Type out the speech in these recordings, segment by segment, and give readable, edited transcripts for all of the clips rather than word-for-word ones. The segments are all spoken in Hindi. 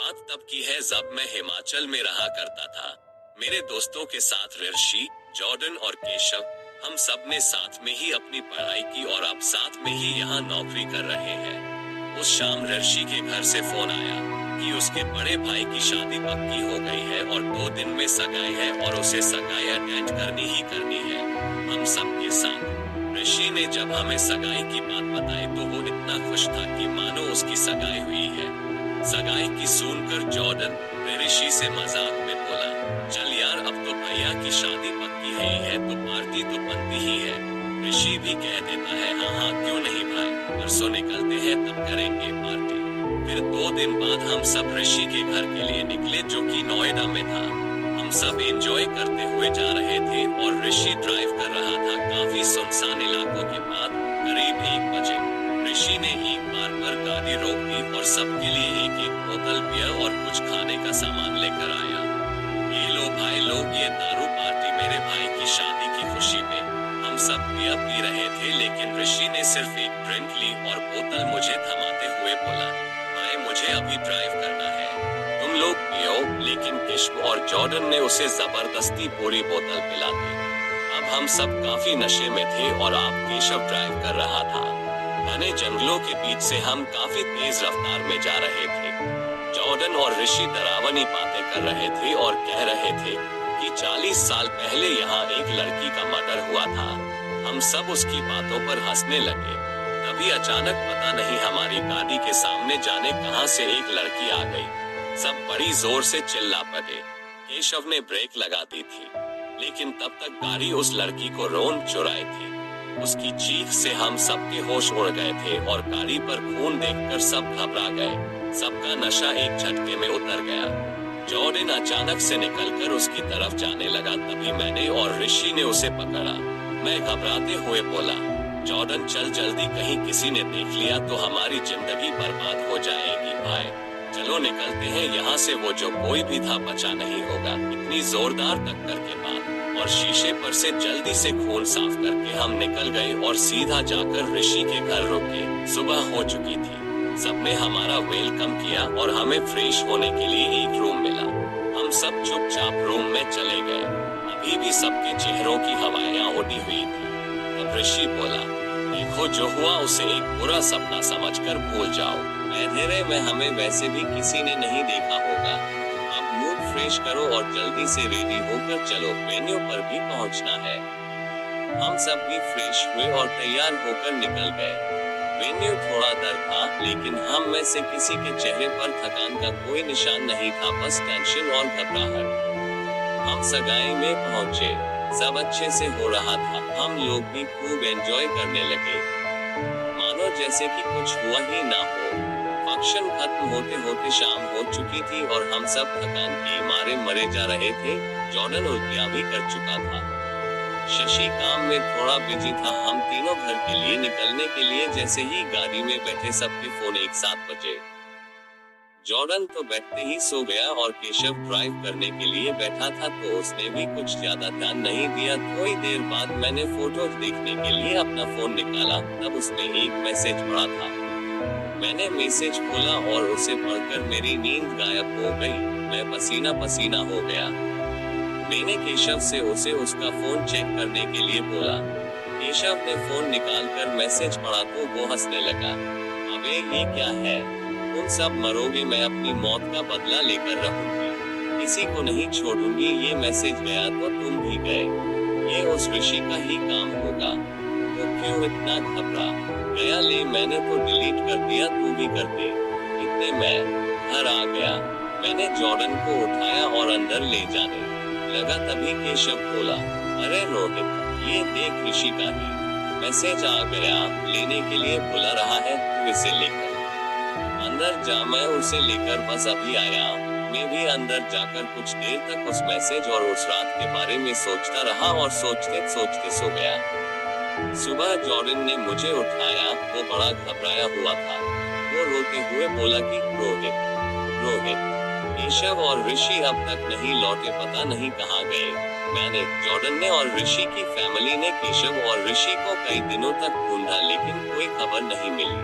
बात तब की है जब मैं हिमाचल में रहा करता था। मेरे दोस्तों के साथ ऋषि, जॉर्डन और केशव, हम सब ने साथ में ही अपनी पढ़ाई की और अब साथ में ही यहाँ नौकरी कर रहे हैं। उस शाम ऋषि के घर से फोन आया कि उसके बड़े भाई की शादी पक्की हो गई है और 2 दिन में सगाई है और उसे सगाई अटेंड करनी ही करनी है, हम सब के साथ। ऋषि ने जब हमें सगाई की बात बताई तो वो इतना खुश था कि मानो उसकी सगाई हुई है। सगाई की सुनकर जॉर्डन ऋषि से मजाक में बोला, चल यार अब तो भैया की शादी पक्की है तो पार्टी तो बनती ही है। ऋषि भी कह देता है हाँ हाँ क्यों नहीं भाई, परसों निकलते हैं तब करेंगे पार्टी। फिर 2 दिन बाद हम सब ऋषि के घर के लिए निकले जो कि नोएडा में था। हम सब एंजॉय करते हुए जा रहे थे और ऋषि ड्राइव कर रहा था काफी सुनसान इलाकों के बाद। करीब 1 बजे ऋषि ने एक बार पर गाड़ी रोक दी और सबके लिए एक एक बोतल बियर और कुछ खाने का सामान लेकर आया। ये लो भाई लोग, ये दारू पार्टी मेरे भाई की शादी की खुशी में। हम सब बियर पी रहे थे लेकिन ऋषि ने सिर्फ एक ड्रिंक ली और बोतल मुझे थमाते हुए बोला, भाई मुझे अभी ड्राइव करना है, तुम लोग पियो। लेकिन केशव और जॉर्डन ने उसे जबरदस्ती पूरी बोतल पिला दी। अब हम सब काफी नशे में थे और अब केशव ड्राइव कर रहा था। घने जंगलों के बीच से हम काफी तेज रफ्तार में जा रहे थे। जॉर्डन और ऋषि डरावनी बातें कर रहे थे और कह रहे थे कि 40 साल पहले यहाँ एक लड़की का मर्डर हुआ था। हम सब उसकी बातों पर हंसने लगे। तभी अचानक पता नहीं हमारी गाड़ी के सामने जाने कहां से एक लड़की आ गई। सब बड़ी जोर से चिल्ला पड़े। केशव ने ब्रेक लगा दी थी लेकिन तब तक गाड़ी उस लड़की को रौंद चुराई थी। उसकी चीख से हम सबके होश उड़ गए थे और गाड़ी पर खून देखकर सब घबरा गए। सबका नशा एक झटके में उतर गया। जॉर्डन अचानक से निकलकर उसकी तरफ जाने लगा। तभी मैंने और ऋषि ने उसे पकड़ा। मैं घबराते हुए बोला, जॉर्डन चल जल्दी, कहीं किसी ने देख लिया तो हमारी जिंदगी बर्बाद हो जाएगी भाई। चलो निकलते हैं यहाँ से, वो जो कोई भी था बचा नहीं होगा। इतनी जोरदार टक्कर के बाद और शीशे पर से जल्दी से खून साफ करके हम निकल गए और सीधा जाकर ऋषि के घर रुके। सुबह हो चुकी थी। सबने हमारा वेलकम किया और हमें फ्रेश होने के लिए एक रूम मिला। हम सब चुपचाप रूम में चले गए। अभी भी सबके चेहरों की हवाएं उड़ी हुई थी। तब ऋषि बोला, देखो जो हुआ उसे एक बुरा सपना समझकर भूल जाओ। अंधेरे में हमें वैसे भी किसी ने नहीं देखा होगा। अब मूड फ्रेश करो और जल्दी से रेडी होकर चलो, वेन्यू पर भी पहुंचना है। हम सब भी फ्रेश हुए और तैयार होकर निकल गए। वेन्यू थोड़ा डर था लेकिन हम में से किसी के चेहरे पर थकान का कोई निशान नहीं था, बस टेंशन और घबराहट। हम सगाई में पहुंचे। सब अच्छे से हो रहा था। हम लोग भी खूब एंजॉय करने लगे, मानो जैसे कि कुछ हुआ ही ना हो। फंक्शन खत्म होते होते शाम हो चुकी थी और हम सब थकान के मारे मरे जा रहे थे। जॉर्डन उल्टियां भी कर चुका था। शशि काम में थोड़ा बिजी था। हम तीनों घर के लिए निकलने के लिए जैसे ही गाड़ी में बैठे सबके फोन एक साथ बजे। जॉर्डन तो बैठते ही सो गया और केशव ड्राइव करने के लिए बैठा था तो उसने भी कुछ ज्यादा ध्यान नहीं दिया। थोड़ी देर बाद मैंने फोटोज देखने के लिए अपना फोन निकाला, तब उसमें एक मैसेज पड़ा था। मैंने मैसेज खोला और उसे पढ़कर मेरी नींद गायब हो गई। मैं पसीना पसीना हो गया। मैंने केशव से उसे उसका फोन चेक करने के लिए बोला। केशव ने फोन निकालकर मैसेज पढ़ा तो वो हंसने लगा। अबे ये क्या है, तुम सब मरोगे, मैं अपनी मौत का बदला लेकर रहूंगी, किसी को नहीं छोड़ूंगी। ये मैसेज गया तो तुम भी गए, ये उस ऋषि का ही काम होगा। तो क्यों इतना घबरा गया? ले मैंने तो डिलीट कर दिया, तू भी कर दे। इतने मैं घर आ गया। मैंने जॉर्डन को उठाया और अंदर ले जाने लगा। तभी केशव बोला, अरे रोहित, ये देख ऋषि का ही मैसेज आ गया, लेने के लिए बुला रहा है, तू इसे लेकर अंदर जा। मैं उसे लेकर बस अभी आया। मैं भी अंदर जाकर कुछ देर तक उस मैसेज और उस रात के बारे में सोचता रहा और सोचते सोचते सो गया। सुबह जॉर्डन ने मुझे उठाया। वो बड़ा घबराया हुआ था। वो रोते हुए बोला कि रोहित, केशव और ऋषि अब तक नहीं लौटे, पता नहीं कहाँ गए। मैंने, जॉर्डन ने और ऋषि की फैमिली ने केशव और ऋषि को कई दिनों तक ढूंढा लेकिन कोई खबर नहीं मिली।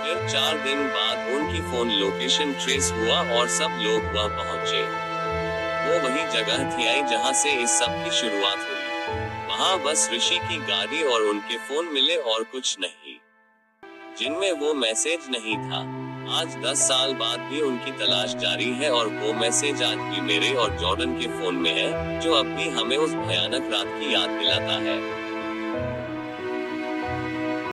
फिर 4 दिन बाद उनकी फोन लोकेशन ट्रेस हुआ और सब लोग वहां पहुंचे। वो वही जगह थी आई जहां से इस सब की शुरुआत हुई। वहां बस ऋषि की गाड़ी और उनके फोन मिले और कुछ नहीं, जिनमें वो मैसेज नहीं था। आज 10 साल बाद भी उनकी तलाश जारी है और वो मैसेज आज भी मेरे और जॉर्डन के फोन में है, जो अब भी हमें उस भयानक रात की याद दिलाता है।